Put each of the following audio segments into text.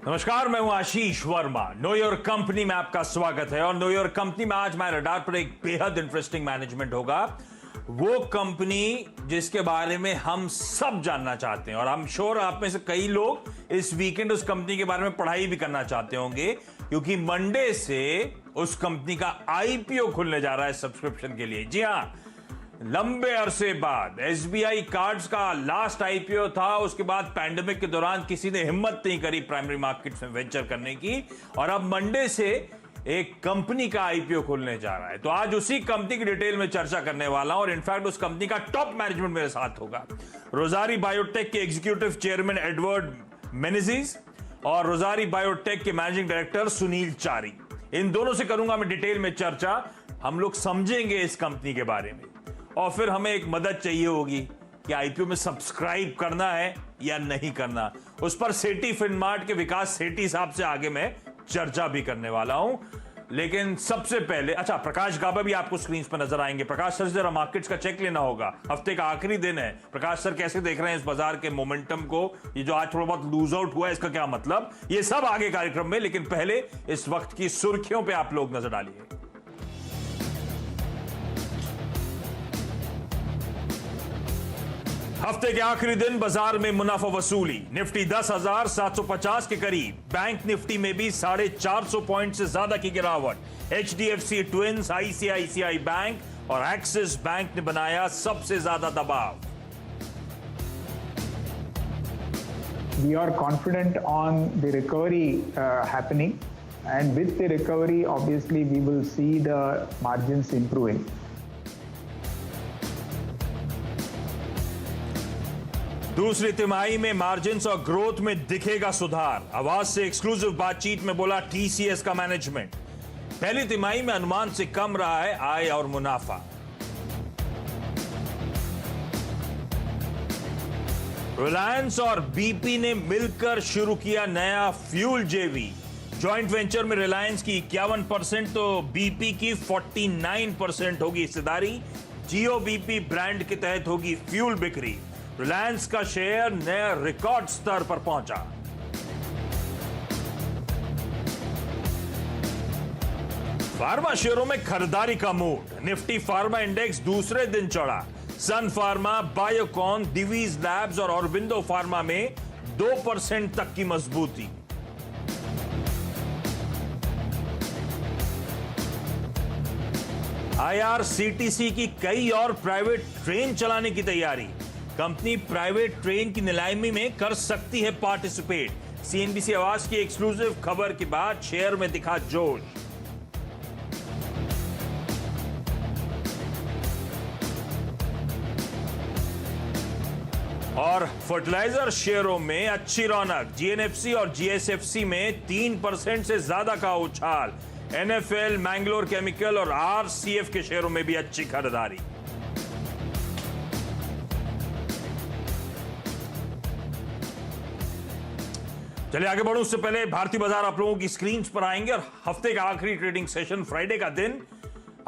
नमस्कार, मैं हूं आशीष वर्मा। नो योर कंपनी में आपका स्वागत है। और नो योर कंपनी में आज हमारे रडार पर एक बेहद इंटरेस्टिंग मैनेजमेंट होगा। वो कंपनी जिसके बारे में हम सब जानना चाहते हैं, और आई एम श्योर आप में से कई लोग इस वीकेंड उस कंपनी के बारे में पढ़ाई भी करना चाहते होंगे, क्योंकि मंडे से उस कंपनी का आईपीओ खुलने जा रहा है सब्सक्रिप्शन के लिए। जी हां, लंबे अरसे बाद एसबीआई कार्ड्स का लास्ट आईपीओ था। उसके बाद पैंडेमिक के दौरान किसी ने हिम्मत नहीं करी प्राइमरी मार्केट्स में वेंचर करने की, और अब मंडे से एक कंपनी का आईपीओ खुलने जा रहा है। तो आज उसी कंपनी की डिटेल में चर्चा करने वाला हूं, और इनफैक्ट उस कंपनी का टॉप मैनेजमेंट मेरे साथ होगा। रोजारी बायोटेक के एग्जीक्यूटिव चेयरमैन एडवर्ड मेनेजिस और रोजारी बायोटेक के मैनेजिंग डायरेक्टर सुनील चारी, इन दोनों से करूंगा मैं डिटेल में चर्चा। हम लोग समझेंगे इस कंपनी के बारे में, और फिर हमें एक मदद चाहिए होगी कि आईपीओ में सब्सक्राइब करना है या नहीं करना। उस पर सेठी फिनमार्ट के विकास सेठी साहब से आगे मैं चर्चा भी करने वाला हूं। लेकिन सबसे पहले, अच्छा, प्रकाश गाबा भी आपको स्क्रीन पर नजर आएंगे। प्रकाश सर, जरा मार्केट्स का चेक लेना होगा। हफ्ते का आखिरी दिन है। प्रकाश सर कैसे देख रहे हैं इस बाजार के मोमेंटम को? ये जो आज थोड़ा बहुत लूज आउट हुआ है, इसका क्या मतलब? ये सब आगे कार्यक्रम में, लेकिन पहले इस वक्त की सुर्खियों पर आप लोग नजर डालिए। हफ्ते के आखिरी दिन बाजार में मुनाफा वसूली। निफ्टी 10,750 के करीब। बैंक निफ्टी में भी 450 पॉइंट से ज्यादा की गिरावट। एचडीएफसी ट्विंस, आईसीआईसीआई बैंक और एक्सिस बैंक ने बनाया सबसे ज्यादा दबाव। We are confident on the recovery happening, and with the recovery, obviously, we will see the margins improving. दूसरी तिमाही में मार्जिन्स और ग्रोथ में दिखेगा सुधार। आवाज से एक्सक्लूसिव बातचीत में बोला टीसीएस का मैनेजमेंट। पहली तिमाही में अनुमान से कम रहा है आय और मुनाफा। रिलायंस और बीपी ने मिलकर शुरू किया नया फ्यूल जेवी। जॉइंट वेंचर में रिलायंस की 51% तो बीपी की 49% होगी हिस्सेदारी। जियो बीपी ब्रांड के तहत होगी फ्यूल बिक्री। रिलायंस का शेयर नए रिकॉर्ड स्तर पर पहुंचा। फार्मा शेयरों में खरीदारी का मूड। निफ्टी फार्मा इंडेक्स दूसरे दिन चढ़ा। सन फार्मा, बायोकॉन, दिवीज लैब्स और ऑरबिंदो फार्मा में 2% तक की मजबूती। आईआरसीटीसी की कई और प्राइवेट ट्रेन चलाने की तैयारी। कंपनी प्राइवेट ट्रेन की नीलामी में कर सकती है पार्टिसिपेट। सीएनबीसी आवाज की एक्सक्लूसिव खबर के बाद शेयर में दिखा जोश। और फर्टिलाइजर शेयरों में अच्छी रौनक। जीएनएफसी और जीएसएफसी में 3% से ज्यादा का उछाल। एनएफएल, मैंगलोर केमिकल और आरसीएफ के शेयरों में भी अच्छी खरीदारी। चलिए आगे बढ़ूं, उससे पहले भारतीय बाजार आप लोगों की स्क्रीन पर आएंगे। और हफ्ते का आखिरी ट्रेडिंग सेशन, फ्राइडे का दिन,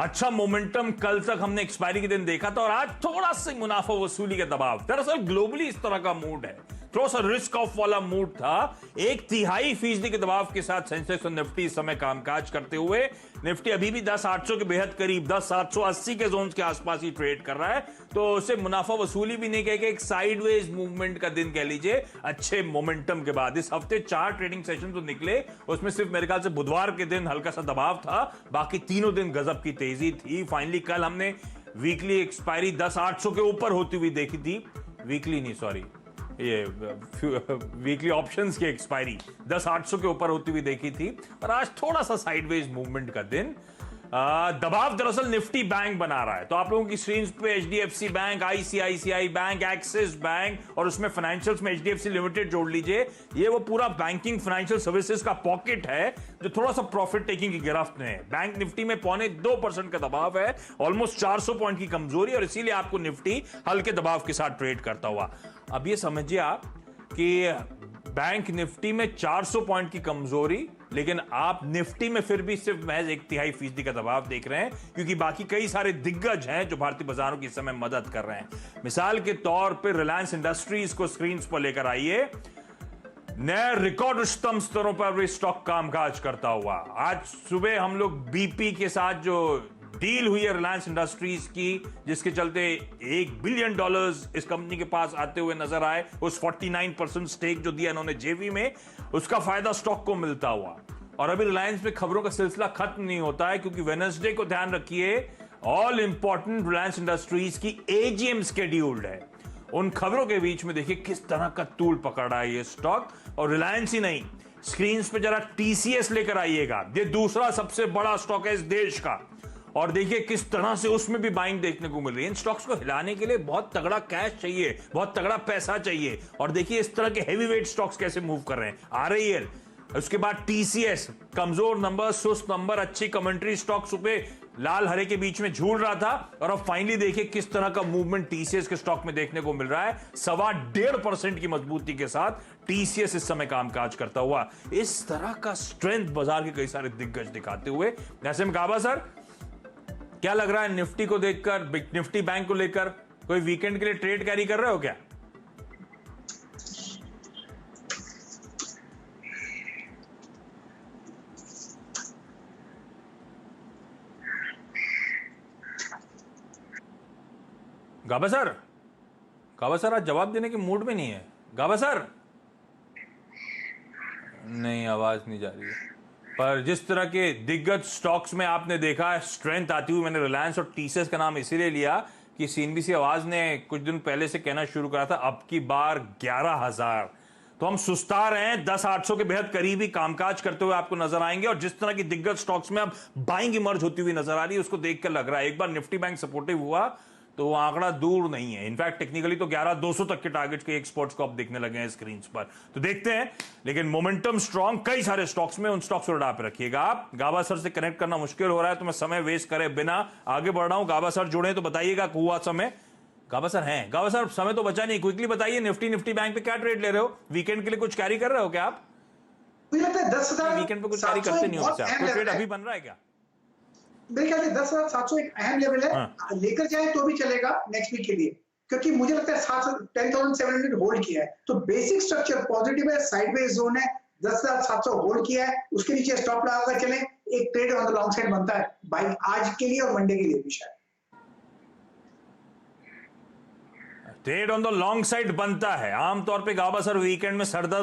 अच्छा मोमेंटम कल तक हमने एक्सपायरी के दिन देखा था, और आज थोड़ा सा मुनाफा वसूली का दबाव। दरअसल ग्लोबली इस तरह का मूड है, थोड़ा सा रिस्क ऑफ वाला मूड था। 1/3% के दबाव के साथ सेंसेक्स और निफ्टी इस समय कामकाज करते हुए। निफ्टी अभी भी 10,800 के बेहद करीब 10,780 के जोन के आसपास ही ट्रेड कर रहा है। तो उसे मुनाफा वसूली भी नहीं कह के एक साइडवेज मूवमेंट का दिन कह लीजिए, अच्छे मोमेंटम के बाद। इस हफ्ते 4 ट्रेडिंग सेशन तो निकले, उसमें सिर्फ मेरे ख्याल से बुधवार के दिन हल्का सा दबाव था, बाकी तीनों दिन गजब की तेजी थी। फाइनली कल हमने वीकली एक्सपायरी 10,800 के ऊपर होती हुई देखी थी। वीकली नहीं, सॉरी, ये वीकली ऑप्शंस की एक्सपायरी 10,800 के ऊपर होती हुई देखी थी। और आज थोड़ा सा साइडवेज मूवमेंट का दिन। दबाव दरअसल निफ्टी बैंक बना रहा है। तो आप लोगों की स्क्रीन पे HDFC bank, ICICI bank, axis bank और उसमें फाइनेंशियल्स में एचडीएफसी लिमिटेड जोड़ लीजिए। ये वो पूरा बैंकिंग फाइनेंशियल सर्विसेज का पॉकेट है जो थोड़ा सा प्रॉफिट टेकिंग की गिरफ्त में है। बैंक निफ्टी में 0.25% का दबाव है, ऑलमोस्ट 400 पॉइंट की कमजोरी, और इसीलिए आपको निफ्टी हल्के दबाव के साथ ट्रेड करता हुआ। अब ये समझिए आप कि बैंक निफ्टी में 400 पॉइंट की कमजोरी, लेकिन आप निफ्टी में फिर भी सिर्फ महज 1/3% का दबाव देख रहे हैं, क्योंकि बाकी कई सारे दिग्गज हैं जो भारतीय बाजारों की इस समय मदद कर रहे हैं। मिसाल के तौर पर रिलायंस इंडस्ट्रीज को स्क्रीन पर लेकर आइए। नए रिकॉर्ड उच्चतम स्तरों पर भी स्टॉक कामकाज करता हुआ। आज सुबह हम लोग बीपी के साथ जो डील हुई है रिलायंस इंडस्ट्रीज की, जिसके चलते $1 बिलियन इस कंपनी के पास आते हुए नजर आए, उस 49% स्टेक जो दिया इन्होंने जेवी में, उसका फायदा स्टॉक को मिलता हुआ। और अभी रिलायंस में खबरों का सिलसिला खत्म नहीं होता है, क्योंकि वेडनेसडे को ध्यान रखिए, ऑल इंपॉर्टेंट रिलायंस इंडस्ट्रीज की एजीएम शेड्यूल्ड है। उन खबरों के बीच में देखिए किस तरह का तूल पकड़ रहा है ये स्टॉक। और रिलायंस ही नहीं, स्क्रीन पे जरा टीसीएस लेकर आइएगा, ये दूसरा सबसे बड़ा स्टॉक है इस देश का, और देखिए किस तरह से उसमें भी बाइंग देखने को मिल रही है। इन स्टॉक्स को हिलाने के लिए बहुत तगड़ा कैश चाहिए, बहुत तगड़ा पैसा चाहिए। और देखिए इस तरह के हेवी वेट स्टॉक्स कैसे मूव कर रहे हैं। आरआईएल, उसके बाद टीसीएस, कमजोर नंबर, सुस्त नंबर, अच्छी कमेंट्री, स्टॉक्स पे लाल हरे के बीच में झूल रहा था, और अब फाइनली देखिए किस तरह का मूवमेंट टीसीएस के स्टॉक में देखने को मिल रहा है। 1.25% की मजबूती के साथ टीसीएस इस समय कामकाज करता हुआ। इस तरह का स्ट्रेंथ बाजार के कई सारे दिग्गज दिखाते हुए। ऐसे में काबा सर, क्या लग रहा है निफ्टी को देखकर, निफ्टी बैंक को लेकर? कोई वीकेंड के लिए ट्रेड कैरी कर रहे हो क्या? गाबा सर आज जवाब देने के मूड में नहीं है। गाबा सर, नहीं, आवाज नहीं जा रही है। पर जिस तरह के दिग्गज स्टॉक्स में आपने देखा स्ट्रेंथ आती हुई, मैंने रिलायंस और टीसीएस का नाम इसीलिए लिया कि सीएनबीसी आवाज ने कुछ दिन पहले से कहना शुरू करा था, अब की बार 11,000। तो हम सुस्ता रहे हैं, 10,800 के बेहद करीबी कामकाज करते हुए आपको नजर आएंगे। और जिस तरह की दिग्गज स्टॉक्स में अब बाइंग इमर्ज होती हुई नजर आ रही है, उसको देखकर लग रहा है एक बार निफ्टी बैंक सपोर्टिव हुआ तो वो आंकड़ा दूर नहीं है। इनफैक्ट टेक्निकली तो 11,200 तक के टारगेट के एक्सपर्ट्स को अब देखने लगे हैं स्क्रीन पर, तो देखते हैं। लेकिन मोमेंटम स्ट्रांग कई सारे स्टॉक्स में, उन स्टॉक्स पर पे रखिएगा आप। गाबा सर से कनेक्ट करना मुश्किल हो रहा है, तो मैं समय वेस्ट करे बिना आगे बढ़ रहा हूं। गाबा सर जुड़े तो बताइएगा हुआ समय। गाबा सर हैं? गाबा सर समय तो बचा नहीं, क्विकली बताइए निफ्टी बैंक पे क्या ट्रेड ले रहे हो? वीकेंड के लिए कुछ कैरी कर रहे हो क्या आप? वीकेंड पे कुछ कैरी करते नहीं हो क्या? कोई ट्रेड अभी बन रहा है क्या? मेरे ख्याल से 10,700 एक अहम लेवल है। हाँ। लेकर जाए तो भी चलेगा नेक्स्ट वीक के लिए, क्योंकि मुझे लगता है 10,700 होल्ड किया है, तो बेसिक स्ट्रक्चर पॉजिटिव है, साइडवेज जोन है। 10,700 होल्ड किया है, उसके नीचे स्टॉप लगाकर चले, एक trade on the long side बनता है बाई आज के लिए और मंडे के लिए भी शायद। Trade on the long side बनता है। आमतौर पे गाबा सर वीकेंड में सरदर्द